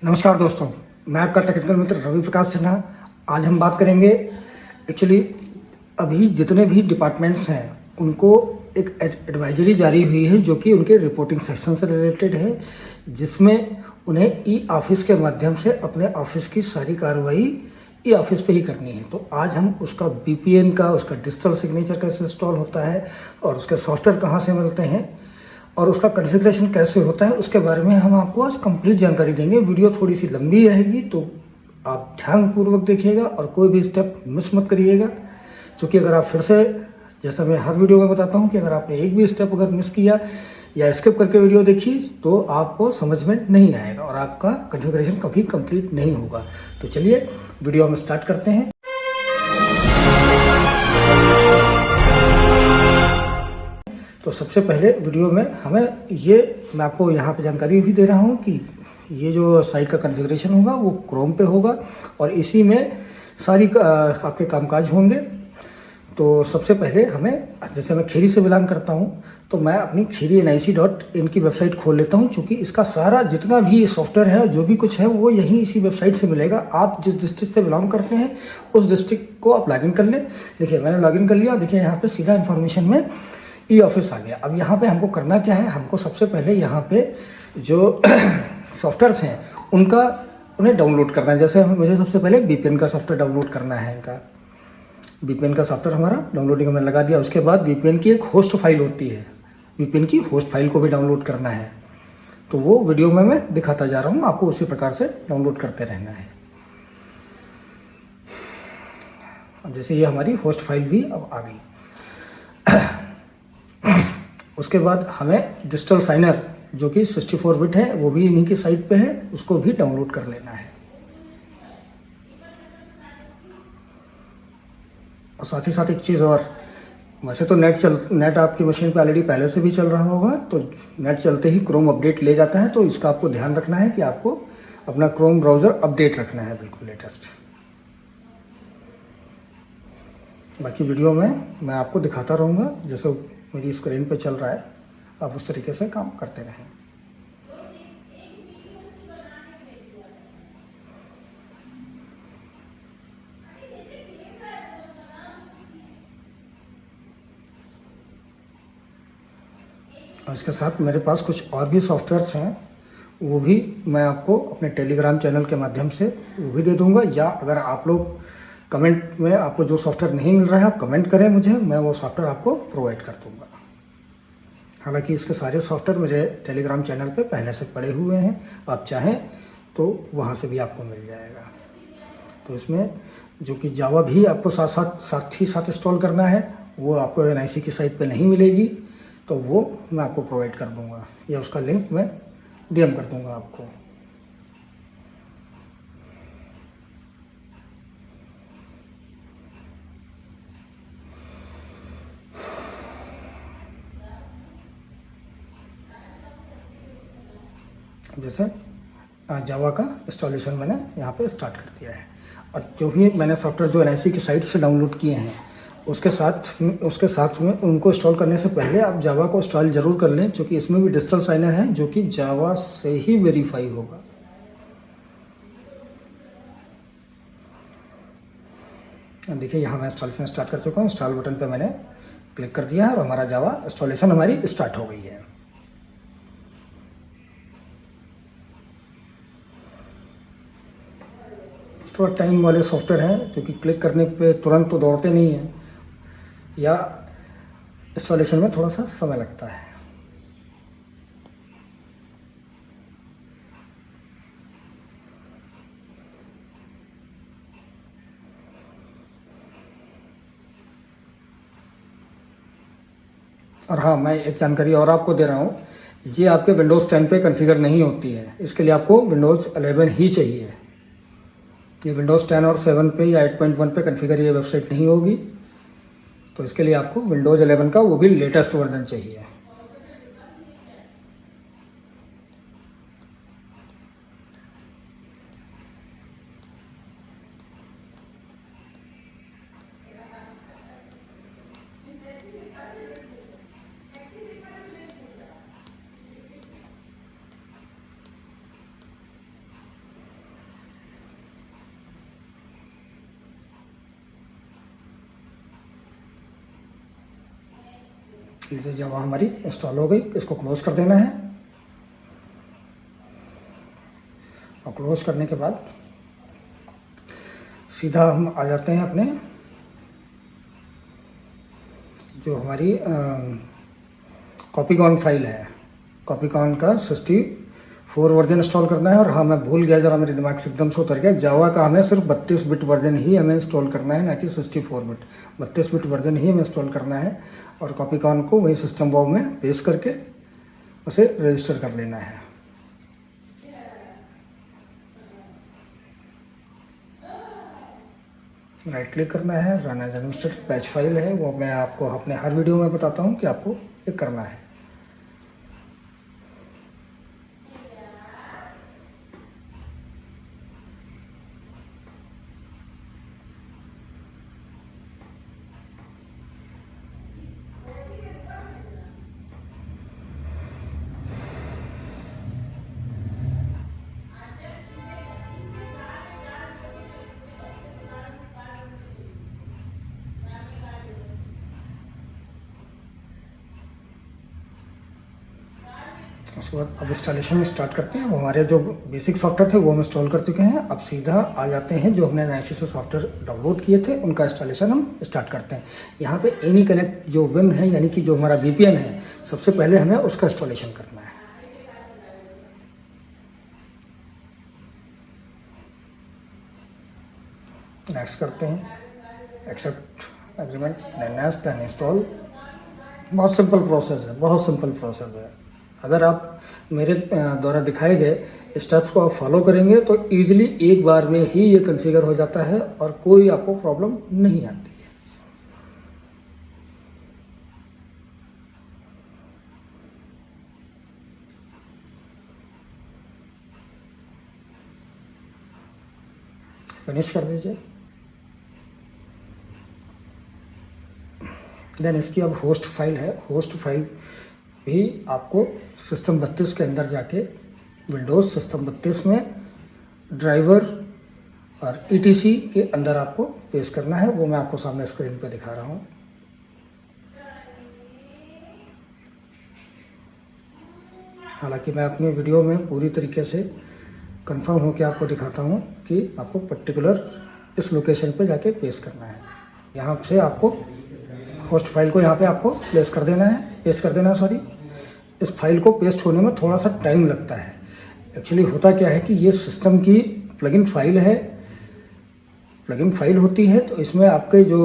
नमस्कार दोस्तों, मैं आपका टेक्निकल मित्र रवि प्रकाश सिन्हा। आज हम बात करेंगे एक्चुअली अभी जितने भी डिपार्टमेंट्स हैं उनको एक एडवाइजरी जारी हुई है जो कि उनके रिपोर्टिंग सेक्शन से रिलेटेड है, जिसमें उन्हें ई ऑफिस के माध्यम से अपने ऑफिस की सारी कार्रवाई ई ऑफिस पे ही करनी है। तो आज हम उसका वीपीएन का, उसका डिजिटल सिग्नेचर कैसे इंस्टॉल होता है और उसके सॉफ्टवेयर कहाँ से मिलते हैं और उसका कॉन्फ़िगरेशन कैसे होता है, उसके बारे में हम आपको आज कंप्लीट जानकारी देंगे। वीडियो थोड़ी सी लंबी रहेगी तो आप ध्यानपूर्वक देखिएगा और कोई भी स्टेप मिस मत करिएगा, क्योंकि अगर आप फिर से, जैसा मैं हर वीडियो में बताता हूं कि अगर आपने एक भी स्टेप अगर मिस किया या स्किप करके वीडियो देखी तो आपको समझ में नहीं आएगा और आपका कॉन्फ़िगरेशन कभी कंप्लीट नहीं होगा। तो चलिए वीडियो हम स्टार्ट करते हैं। तो सबसे पहले वीडियो में मैं आपको यहाँ पे जानकारी भी दे रहा हूँ कि ये जो साइट का कॉन्फ़िगरेशन होगा वो क्रोम पे होगा और इसी में सारी आपके कामकाज होंगे। तो सबसे पहले जैसे मैं खीरी से बिलोंग करता हूँ तो मैं अपनी kheri.nic.in की वेबसाइट खोल लेता हूँ, क्योंकि इसका सारा जितना भी सॉफ्टवेयर है, जो भी कुछ है, वो यहीं इसी वेबसाइट से मिलेगा। आप जिस डिस्ट्रिक्ट से बिलोंग करते हैं उस डिस्ट्रिक्ट को आप लॉगिन कर लें। देखिए मैंने लॉगिन कर लिया। देखिए यहाँ पे सीधा इन्फॉर्मेशन में ई ऑफिस आ गया। अब यहाँ पे हमको करना क्या है, हमको सबसे पहले यहाँ पे जो सॉफ्टवेयर्स हैं उन्हें डाउनलोड करना है। जैसे मुझे सबसे पहले वीपीएन का सॉफ्टवेयर डाउनलोड करना है। इनका वीपीएन का सॉफ्टवेयर हमारा डाउनलोडिंग में लगा दिया। उसके बाद वीपीएन की एक होस्ट फाइल होती है, वीपीएन की होस्ट फाइल को भी डाउनलोड करना है। तो वो वीडियो में मैं दिखाता जा रहा हूँ, आपको उसी प्रकार से डाउनलोड करते रहना है। अब जैसे ये हमारी होस्ट फाइल भी अब आ गई। उसके बाद हमें डिजिटल साइनर जो कि 64 बिट है, वो भी इन्हीं की साइट पे है, उसको भी डाउनलोड कर लेना है। और साथ ही साथ एक चीज़ और, वैसे तो नेट आपकी मशीन पे ऑलरेडी पहले से भी चल रहा होगा, तो नेट चलते ही क्रोम अपडेट ले जाता है। तो इसका आपको ध्यान रखना है कि आपको अपना क्रोम ब्राउज़र अपडेट रखना है, बिल्कुल लेटेस्ट। बाकी वीडियो में मैं आपको दिखाता रहूँगा, जैसे मेरी स्क्रीन पे चल रहा है, आप उस तरीके से काम करते रहें। और इसके साथ मेरे पास कुछ और भी सॉफ्टवेयर्स हैं, वो भी मैं आपको अपने टेलीग्राम चैनल के माध्यम से वो भी दे दूंगा। या अगर आप लोग कमेंट में आपको जो सॉफ्टवेयर नहीं मिल रहा है, आप कमेंट करें मुझे, मैं वो सॉफ्टवेयर आपको प्रोवाइड कर दूंगा। हालांकि इसके सारे सॉफ्टवेयर मेरे टेलीग्राम चैनल पे पहले से पड़े हुए हैं, आप चाहें तो वहाँ से भी आपको मिल जाएगा। तो इसमें जो कि जावा भी आपको साथ ही साथ इंस्टॉल करना है, वो आपको NIC की साइट पे नहीं मिलेगी, तो वो मैं आपको प्रोवाइड कर दूंगा, या उसका लिंक मैं DM कर दूंगा आपको। जैसे जावा का इंस्टॉलेशन मैंने यहाँ पे स्टार्ट कर दिया है। और जो भी मैंने सॉफ्टवेयर जो NIC की साइट से डाउनलोड किए हैं, उसके साथ में उनको इंस्टॉल करने से पहले आप जावा को इंस्टॉल ज़रूर कर लें, क्योंकि इसमें भी डिजिटल साइनर है जो कि जावा से ही वेरीफाई होगा। देखिए यहाँ मैं इंस्टॉलेशन स्टार्ट कर चुका हूँ। इंस्टॉल बटन पे मैंने क्लिक कर दिया है और हमारा जावा इंस्टॉलेशन हमारी स्टार्ट हो गई है। थोड़ा टाइम वाले सॉफ्टवेयर हैं, क्योंकि क्लिक करने पे तुरंत तो दौड़ते नहीं हैं, या इंस्टॉलेशन में थोड़ा सा समय लगता है। और हाँ, मैं एक जानकारी और आपको दे रहा हूँ, ये आपके विंडोज़ 10 पे कॉन्फ़िगर नहीं होती है। इसके लिए आपको विंडोज़ 11 ही चाहिए। ये विंडोज़ 10 और 7 पे या 8.1 पे कॉन्फ़िगर ये वेबसाइट नहीं होगी, तो इसके लिए आपको विंडोज़ 11 का वो भी लेटेस्ट वर्जन चाहिए। लीजिए जब हमारी इंस्टॉल हो गई इसको क्लोज़ कर देना है, और क्लोज़ करने के बाद सीधा हम आ जाते हैं अपने जो हमारी कॉपीकॉन फाइल है, कॉपीकॉन का 64 वर्जन इंस्टॉल करना है। और हाँ, मैं भूल गया, ज़रा मेरे दिमाग से एकदम से उतर गया, जावा का हमें सिर्फ 32 बिट वर्जन ही हमें इंस्टॉल करना है, ना कि 64 बिट। 32 बिट वर्जन ही हमें इंस्टॉल करना है और कॉपीकॉन को वही सिस्टम बॉब में पेस्ट करके उसे रजिस्टर कर लेना है। राइट क्लिक करना है, run as administrator batch file है, वो मैं आपको अपने हर वीडियो में बताता हूँ कि आपको ये करना है। उसके बाद अब इंस्टॉलेशन में स्टार्ट करते हैं। वो हमारे जो बेसिक सॉफ्टवेयर थे वो हम इंस्टॉल कर चुके हैं। अब सीधा आ जाते हैं जो हमने एनआईसी से सॉफ्टवेयर डाउनलोड किए थे उनका इंस्टॉलेशन हम स्टार्ट करते हैं। यहाँ पे एनी कनेक्ट जो विन है यानी कि जो हमारा VPN है, सबसे पहले हमें उसका इंस्टॉलेशन करना है। नेक्स्ट करते हैं, एक्सेप्ट एग्रीमेंट, देन इंस्टॉल। बहुत सिंपल प्रोसेस है, बहुत सिंपल प्रोसेस है। अगर आप मेरे द्वारा दिखाए गए स्टेप्स को आप फॉलो करेंगे तो ईजिली एक बार में ही ये कॉन्फ़िगर हो जाता है और कोई आपको प्रॉब्लम नहीं आती है। फिनिश कर दीजिए। देन इसकी अब होस्ट फाइल है, होस्ट फाइल भी आपको सिस्टम 32 के अंदर जाके विंडोज़ सिस्टम 32 में ड्राइवर और ETC के अंदर आपको पेस्ट करना है। वो मैं आपको सामने स्क्रीन पे दिखा रहा हूँ। हालांकि मैं अपनी वीडियो में पूरी तरीके से कंफर्म होकर आपको दिखाता हूँ कि आपको पर्टिकुलर इस लोकेशन पे जाके पेस्ट करना है। यहाँ से आपको होस्ट फाइल को यहाँ पे आपको पेस्ट कर देना है, सॉरी। इस फाइल को पेस्ट होने में थोड़ा सा टाइम लगता है। एक्चुअली होता क्या है कि ये सिस्टम की प्लगइन फाइल है, प्लगइन फाइल होती है, तो इसमें आपके जो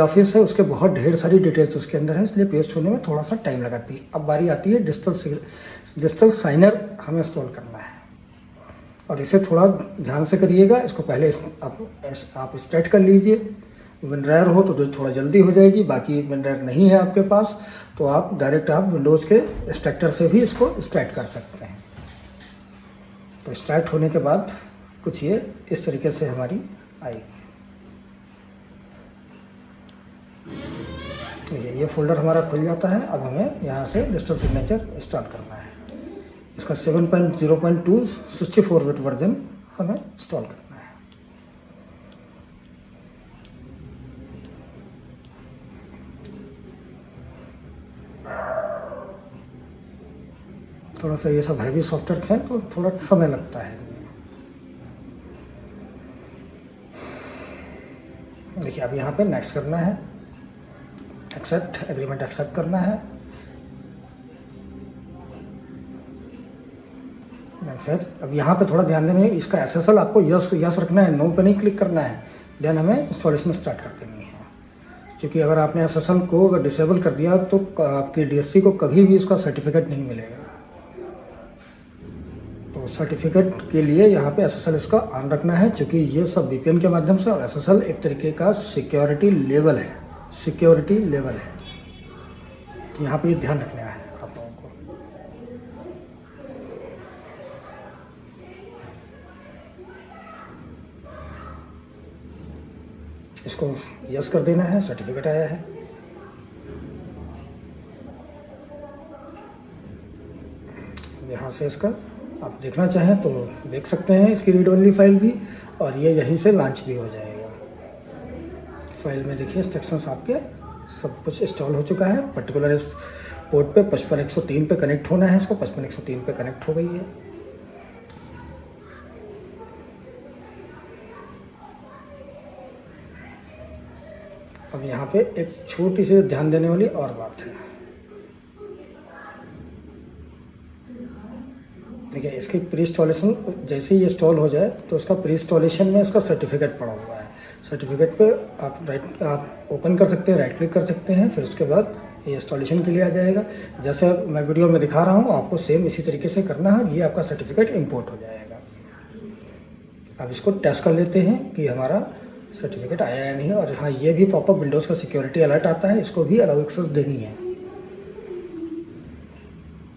ऑफिस है उसके बहुत ढेर सारी डिटेल्स उसके अंदर है, इसलिए पेस्ट होने में थोड़ा सा टाइम लगाती है। अब बारी आती है डिजिटल साइनर हमें इंस्टॉल करना है, और इसे थोड़ा ध्यान से करिएगा। इसको पहले आप स्टार्ट कर लीजिए। विनरायर हो तो थोड़ा जल्दी हो जाएगी, बाकी विनरायर नहीं है आपके पास तो आप डायरेक्ट विंडोज़ के एक्सट्रैक्टर से भी इसको स्टार्ट कर सकते हैं। तो स्टार्ट होने के बाद कुछ ये इस तरीके से हमारी आएगी। ये फोल्डर हमारा खुल जाता है। अब हमें यहाँ से डिजिटल सिग्नेचर इंस्टॉल करना है। इसका 7.0.2 64 बिट वर्जन हमें इंस्टॉल करना है। थोड़ा सा ये सब हैवी सॉफ्टवेयर हैं तो थोड़ा समय लगता है। देखिए अब यहाँ पे नेक्स्ट करना है, एक्सेप्ट एग्रीमेंट एक्सेप्ट करना है। फिर अब यहाँ पे थोड़ा ध्यान देना है, इसका SSL आपको यस रखना है, नो पे नहीं क्लिक करना है। देन हमें इंस्टॉलेशन स्टार्ट कर देनी है, क्योंकि अगर आपने SSL को अगर डिसेबल कर दिया तो आपकी DSC को कभी भी इसका सर्टिफिकेट नहीं मिलेगा। तो सर्टिफिकेट के लिए यहाँ पे SSL इसका ऑन रखना है, क्योंकि ये सब VPN के माध्यम से, और SSL एक तरीके का सिक्योरिटी लेवल है, यहाँ पे ध्यान रखना है आप लोगों को। इसको यस कर देना है, सर्टिफिकेट आया है। यहाँ से इसका आप देखना चाहें तो देख सकते हैं, इसकी रीड ओनली फाइल भी, और ये यहीं से लॉन्च भी हो जाएगा। फाइल में देखिए इंस्ट्रक्शंस आपके सब कुछ इंस्टॉल हो चुका है। पर्टिकुलर इस पोर्ट पे 55-103 पे कनेक्ट होना है। इसको 55-103 पे कनेक्ट हो गई है। अब यहाँ पे एक छोटी सी ध्यान देने वाली और बात है, देखिए इसकी प्री इंस्टॉलेशन जैसे ही इंस्टॉल हो जाए तो उसका प्री इंस्टॉलेशन में इसका सर्टिफिकेट पड़ा हुआ है। सर्टिफिकेट पे आप ओपन कर सकते हैं, राइट क्लिक कर सकते हैं, फिर उसके बाद ये इंस्टॉलेशन के लिए आ जाएगा। जैसे मैं वीडियो में दिखा रहा हूँ आपको सेम इसी तरीके से करना है, ये आपका सर्टिफिकेट इंपोर्ट हो जाएगा। अब इसको टेस्ट कर लेते हैं कि हमारा सर्टिफिकेट आया या नहीं। और हाँ, ये भी प्रॉपर विंडोज़ का सिक्योरिटी अलर्ट आता है, इसको भी अलाउ एक्सेस देनी है।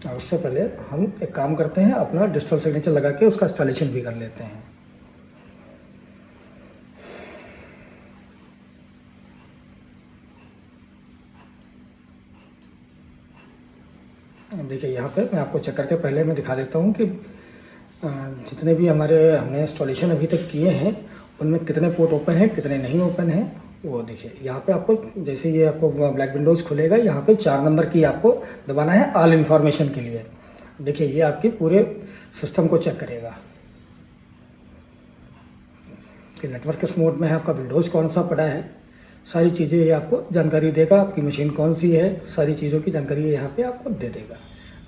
और उससे पहले हम एक काम करते हैं, अपना डिजिटल सिग्नेचर लगा के उसका इंस्टॉलेशन भी कर लेते हैं। देखिए यहाँ पे मैं आपको चेक करके पहले मैं दिखा देता हूँ कि जितने भी हमने इंस्टॉलेशन अभी तक किए हैं उनमें कितने पोर्ट ओपन हैं, कितने नहीं ओपन हैं। वो देखिए यहाँ पे आपको जैसे ये आपको ब्लैक विंडोज़ खुलेगा, यहाँ पे 4 नंबर की आपको दबाना है ऑल इन्फॉर्मेशन के लिए। देखिए ये आपके पूरे सिस्टम को चेक करेगा कि नेटवर्क किस मोड में है, आपका विंडोज़ कौन सा पड़ा है, सारी चीज़ें ये आपको जानकारी देगा। आपकी मशीन कौन सी है, सारी चीज़ों की जानकारी यहाँ पे आपको दे देगा।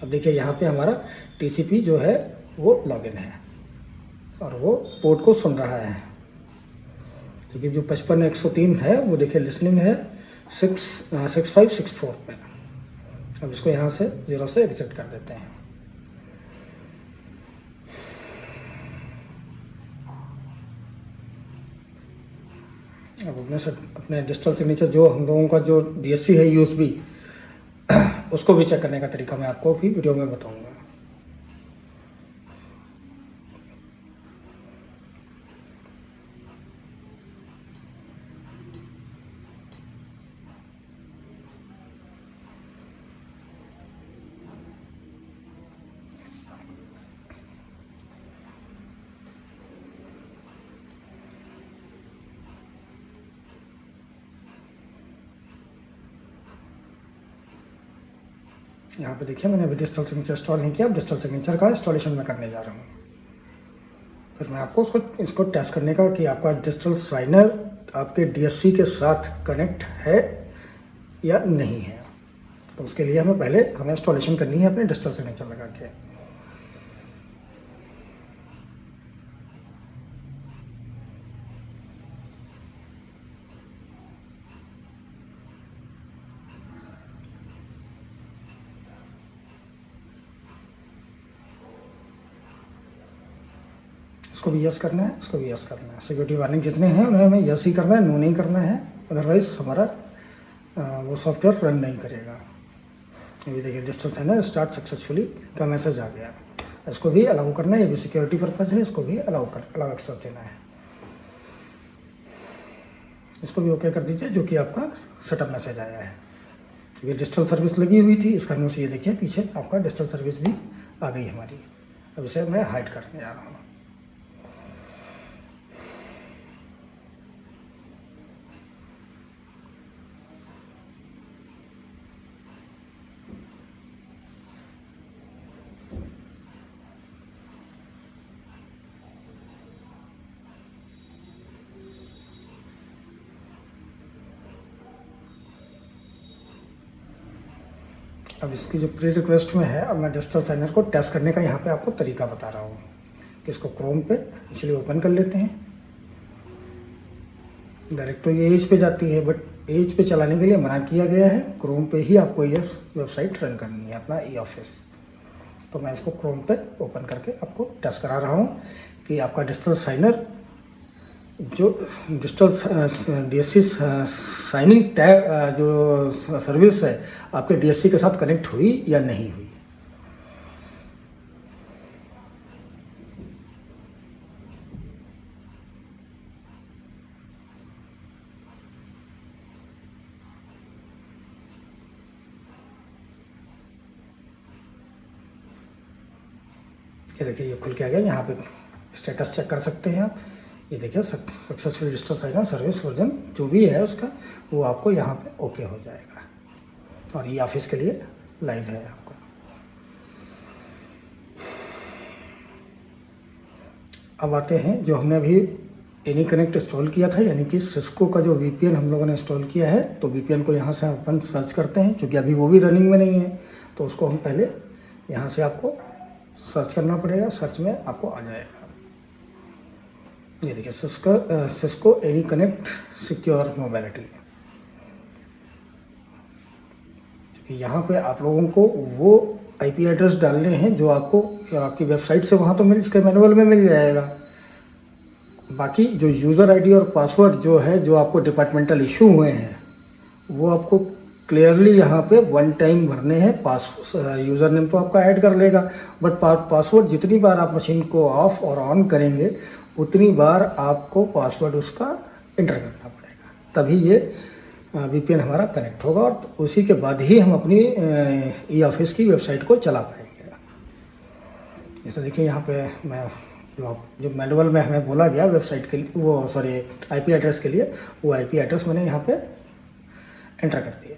अब देखिए यहाँ पे हमारा TCP जो है वो लॉगिन है और वो पोर्ट को सुन रहा है, क्योंकि जो 55-103 है वो देखिए लिसनिंग है 6564 पे। अब इसको यहाँ से 0 से एग्जिट कर देते हैं। अब अपने डिजिटल सिग्नेचर जो हम लोगों का जो DSC है USB, उसको भी चेक करने का तरीका मैं आपको भी वीडियो में बताऊंगा। यहाँ पे देखिए मैंने अभी डिजिटल सिग्नेचर इंस्टॉल नहीं किया। अब डिजिटल सिग्नेचर का इंस्टॉलेशन मैं करने जा रहा हूँ। फिर मैं आपको इसको टेस्ट करने का कि आपका डिजिटल साइनर आपके DSC के साथ कनेक्ट है या नहीं है, तो उसके लिए हमें इंस्टॉलेशन करनी है अपने डिजिटल सिग्नेचर लगा के। इसको भी यस करना है, इसको भी यस करना है। सिक्योरिटी वार्निंग जितने हैं उन्हें हमें यस ही करना है, नो नहीं करना है, अदरवाइज हमारा वो सॉफ्टवेयर रन नहीं करेगा। ये देखिए डिजिटल साइनर स्टार्ट सक्सेसफुली का मैसेज आ गया। इसको भी अलाउ करना है, ये भी सिक्योरिटी पर्पज़ है, इसको भी अलाउ एक्सेस देना है। इसको भी ओके कर दीजिए, जो कि आपका सेटअप मैसेज आया है। ये डिजिटल सर्विस लगी हुई थी, इस कारण से ये देखिए पीछे आपका डिजिटल सर्विस भी आ गई हमारी। अब इसे मैं हाइड करने जा रहा हूँ। अब इसकी जो प्री रिक्वेस्ट में है, अब मैं डिजिटल साइनर को टेस्ट करने का यहाँ पे आपको तरीका बता रहा हूँ कि इसको क्रोम पे एक्चुअली ओपन कर लेते हैं। डायरेक्ट तो ये एज पे जाती है, बट एज पे चलाने के लिए मना किया गया है। क्रोम पे ही आपको ये वेबसाइट रन करनी है, अपना ई-ऑफिस। तो मैं इसको क्रोम पे ओपन करके आपको टेस्ट करा रहा हूँ कि आपका डिजिटल साइनर जो डिजिटल DSC साइनिंग टैग जो सर्विस है आपके DSC के साथ कनेक्ट हुई या नहीं हुई। ये देखिए ये खुल के आ गया। यहाँ पे स्टेटस चेक कर सकते हैं आप। ये देखिए successful digital signer service version जो भी है उसका, वो आपको यहाँ पे ओके हो जाएगा। और ये ऑफिस के लिए लाइव है आपका। अब आते हैं जो हमने अभी एनीकनेक्ट इंस्टॉल किया था, यानी कि सिस्को का जो VPN हम लोगों ने इंस्टॉल किया है, तो VPN को यहाँ से अपन सर्च करते हैं, क्योंकि अभी वो भी रनिंग में नहीं है, तो उसको हम पहले यहाँ से आपको सर्च करना पड़ेगा। सर्च में आपको आ जाएगा, ये देखिए सिस्को एनीकनेक्ट सिक्योर मोबाइलिटी। यहाँ पे आप लोगों को वो IP एड्रेस डालने हैं जो आपको आपकी वेबसाइट से वहाँ तो इसके मैनुअल में मिल जाएगा। बाकी जो यूज़र ID और पासवर्ड जो है, जो आपको डिपार्टमेंटल इशू हुए हैं, वो आपको क्लियरली यहाँ पे वन टाइम भरने हैं। यूज़र नेम तो आपका ऐड कर लेगा, बट पासवर्ड जितनी बार आप मशीन को ऑफ और ऑन करेंगे उतनी बार आपको पासवर्ड उसका एंटर करना पड़ेगा, तभी ये VPN हमारा कनेक्ट होगा, और उसी के बाद ही हम अपनी E-ऑफिस की वेबसाइट को चला पाएंगे। जैसे देखिए यहाँ पे मैं जो मैनुअल में हमें बोला गया वेबसाइट के लिए, वो सॉरी IP एड्रेस के लिए, वो IP एड्रेस मैंने यहाँ पे एंटर कर दिया।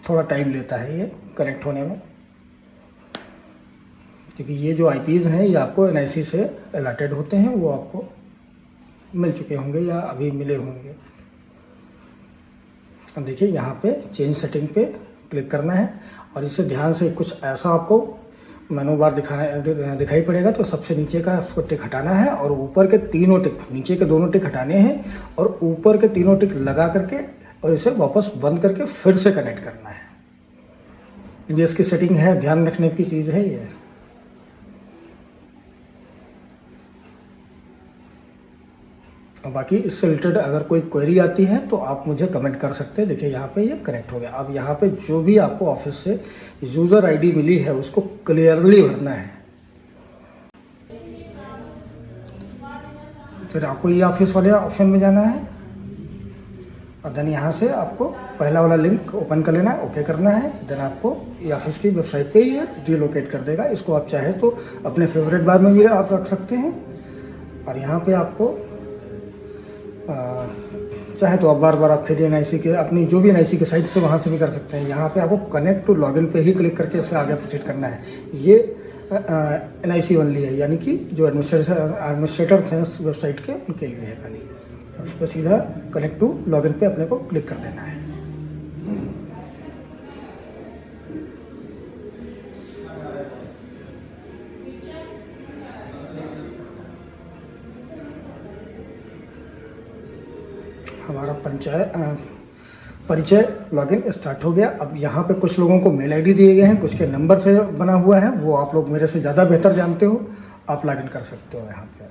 थोड़ा टाइम लेता है ये कनेक्ट होने में, क्योंकि ये जो IPs हैं ये आपको NIC से अलॉटेड होते हैं, वो आपको मिल चुके होंगे या अभी मिले होंगे। अब देखिए यहाँ पे चेंज सेटिंग पे क्लिक करना है, और इसे ध्यान से कुछ ऐसा आपको मेनू बार दिखाई पड़ेगा। तो सबसे नीचे का उसको टिक हटाना है, और ऊपर के तीनों टिक, नीचे के दोनों टिक हटाने हैं, और ऊपर के तीनों टिक लगा करके और इसे वापस बंद करके फिर से कनेक्ट करना है। ये इसकी सेटिंग है, ध्यान रखने की चीज़ है ये। और बाकी इससे रिलेटेड अगर कोई क्वेरी आती है तो आप मुझे कमेंट कर सकते हैं। देखिए यहाँ पे ये कनेक्ट हो गया। अब यहाँ पे जो भी आपको ऑफिस से यूज़र ID मिली है उसको क्लियरली भरना है। फिर आपको E-ऑफिस वाले ऑप्शन में जाना है, और देन यहाँ से आपको पहला वाला लिंक ओपन कर लेना है, ओके करना है। देन आपको E-ऑफिस की वेबसाइट पे ही रिलोकेट कर देगा। इसको आप चाहे तो अपने फेवरेट बार में भी आप रख सकते हैं, और यहाँ पे आपको चाहे तो आप बार बार आप खेलिए NIC के, अपनी जो भी NIC के साइट से वहाँ से भी कर सकते हैं। यहाँ पे आपको कनेक्ट टू लॉगिन पे ही क्लिक करके इसे आगे प्रोसीड करना है। ये NIC ओनली है, यानी कि जो एडमिनिस्ट्रेटर हैं वेबसाइट के, उनके लिए है खाली। उस पर सीधा कनेक्ट टू लॉगिन पे अपने को क्लिक कर देना है। हमारा परिचय लॉगिन स्टार्ट हो गया। अब यहाँ पे कुछ लोगों को मेल ID दिए गए हैं, कुछ के नंबर से बना हुआ है, वो आप लोग मेरे से ज़्यादा बेहतर जानते हो, आप लॉगिन कर सकते हो यहाँ पे।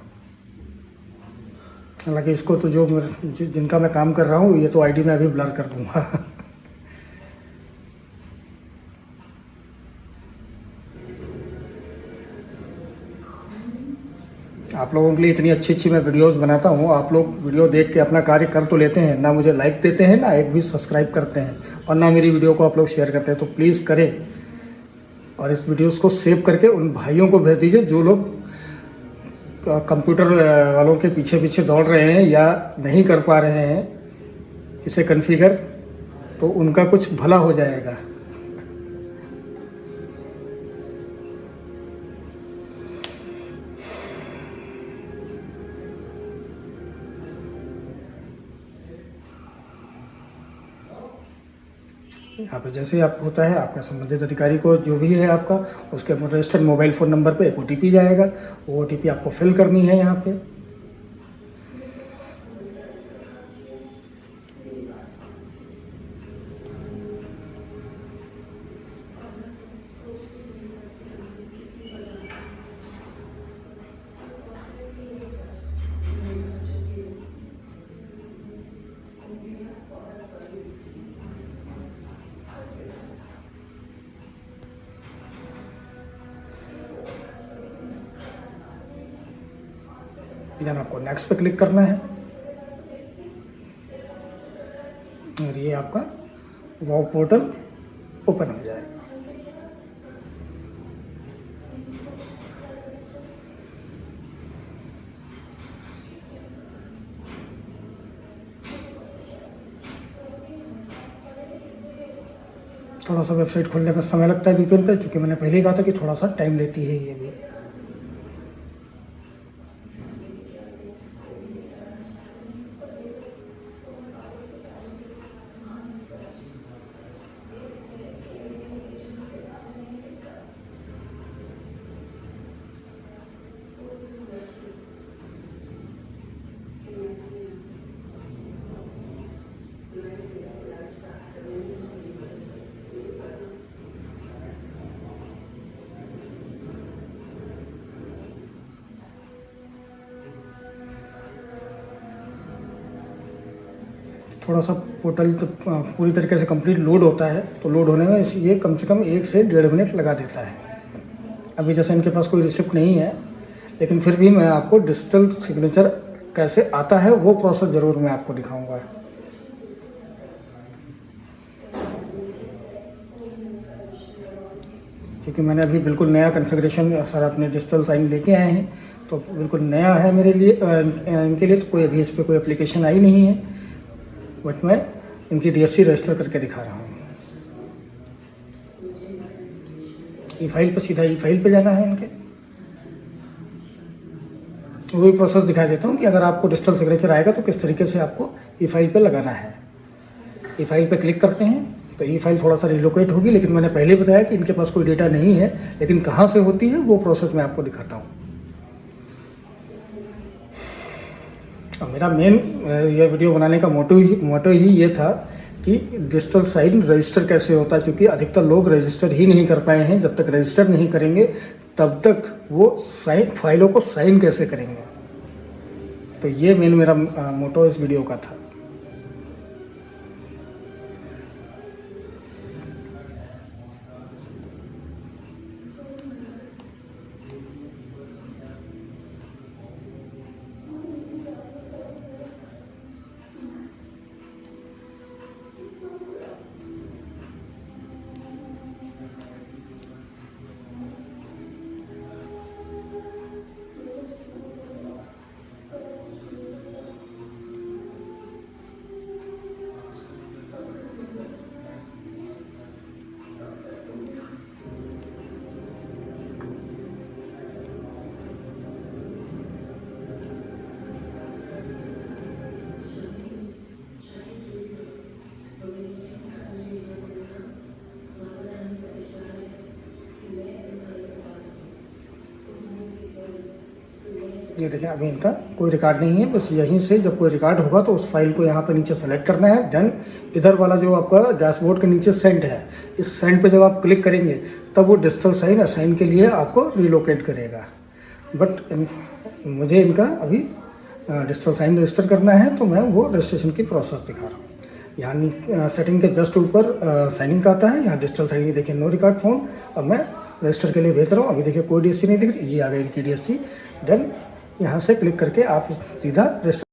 हालांकि इसको तो जिनका मैं काम कर रहा हूँ ये तो ID मैं अभी ब्लर कर दूँगा। आप लोगों के लिए इतनी अच्छी मैं वीडियोस बनाता हूँ, आप लोग वीडियो देख के अपना कार्य कर तो लेते हैं, ना मुझे लाइक देते हैं, ना एक भी सब्सक्राइब करते हैं, और ना मेरी वीडियो को आप लोग शेयर करते हैं। तो प्लीज़ करें, और इस वीडियोस को सेव करके उन भाइयों को भेज दीजिए जो लोग कंप्यूटर वालों के पीछे दौड़ रहे हैं या नहीं कर पा रहे हैं इसे कॉन्फ़िगर, तो उनका कुछ भला हो जाएगा। यहाँ पे जैसे आप होता है, आपका संबंधित अधिकारी को जो भी है आपका, उसके रजिस्टर्ड मोबाइल फ़ोन नंबर पे एक OTP जाएगा। वो OTP आपको फिल करनी है यहाँ पे। देन आपको नेक्स्ट पे क्लिक करना है, और ये आपका वाव पोर्टल ओपन हो जाएगा। थोड़ा सा वेबसाइट खोलने में समय लगता है VPN पे, क्योंकि मैंने पहले ही कहा था कि थोड़ा सा टाइम लेती है ये भी। थोड़ा सा पोर्टल तो पूरी तरीके से कंप्लीट लोड होता है, तो लोड होने में ये कम से कम 1 से 1.5 मिनट लगा देता है। अभी जैसे इनके पास कोई रिसिप्ट नहीं है, लेकिन फिर भी मैं आपको डिजिटल सिग्नेचर कैसे आता है वो प्रोसेस ज़रूर मैं आपको दिखाऊंगा। क्योंकि मैंने अभी बिल्कुल नया कॉन्फ़िगरेशन सर अपने डिजिटल साइन लेके आए हैं, तो बिल्कुल नया है मेरे लिए, इनके लिए। तो कोई अभी इस पर कोई एप्लीकेशन आई नहीं है, बट मैं इनकी DSC रजिस्टर करके दिखा रहा हूँ। ई-फाइल पे, सीधा ई-फाइल पे जाना है इनके। वही प्रोसेस दिखा देता हूँ कि अगर आपको डिजिटल सिग्नेचर आएगा तो किस तरीके से आपको ई-फाइल पे लगाना है। ई-फाइल पे क्लिक करते हैं तो ई-फाइल थोड़ा सा रिलोकेट होगी, लेकिन मैंने पहले बताया कि इनके पास कोई डेटा नहीं है, लेकिन कहाँ से होती है वो प्रोसेस मैं आपको दिखाता हूँ। और मेरा मेन ये वीडियो बनाने का मोटो ही ये था कि डिजिटल साइन रजिस्टर कैसे होता है, क्योंकि अधिकतर लोग रजिस्टर ही नहीं कर पाए हैं। जब तक रजिस्टर नहीं करेंगे तब तक वो साइन फाइलों को साइन कैसे करेंगे। तो ये मेन मेरा मोटो इस वीडियो का था। ये देखिए, अभी इनका कोई रिकॉर्ड नहीं है। बस यहीं से जब कोई रिकॉर्ड होगा तो उस फाइल को यहाँ पे नीचे सेलेक्ट करना है। देन इधर वाला जो आपका डैशबोर्ड के नीचे सेंड है, इस सेंड पे जब आप क्लिक करेंगे तब वो डिजिटल साइन असाइन के लिए आपको रिलोकेट करेगा। बट मुझे इनका अभी डिजिटल साइन रजिस्टर करना है, तो मैं वो रजिस्ट्रेशन की प्रोसेस दिखा रहा हूँ। यहाँ सेटिंग के जस्ट ऊपर साइनिंग का आता है, यहाँ डिजिटल साइन, देखिए नो रिकॉर्ड फोन। अब मैं रजिस्टर के लिए भेज रहा हूँ। अभी देखिए कोई DSC नहीं दिख रही, ये आ गई इनकी DSC। देन यहाँ से क्लिक करके आप सीधा रजिस्टर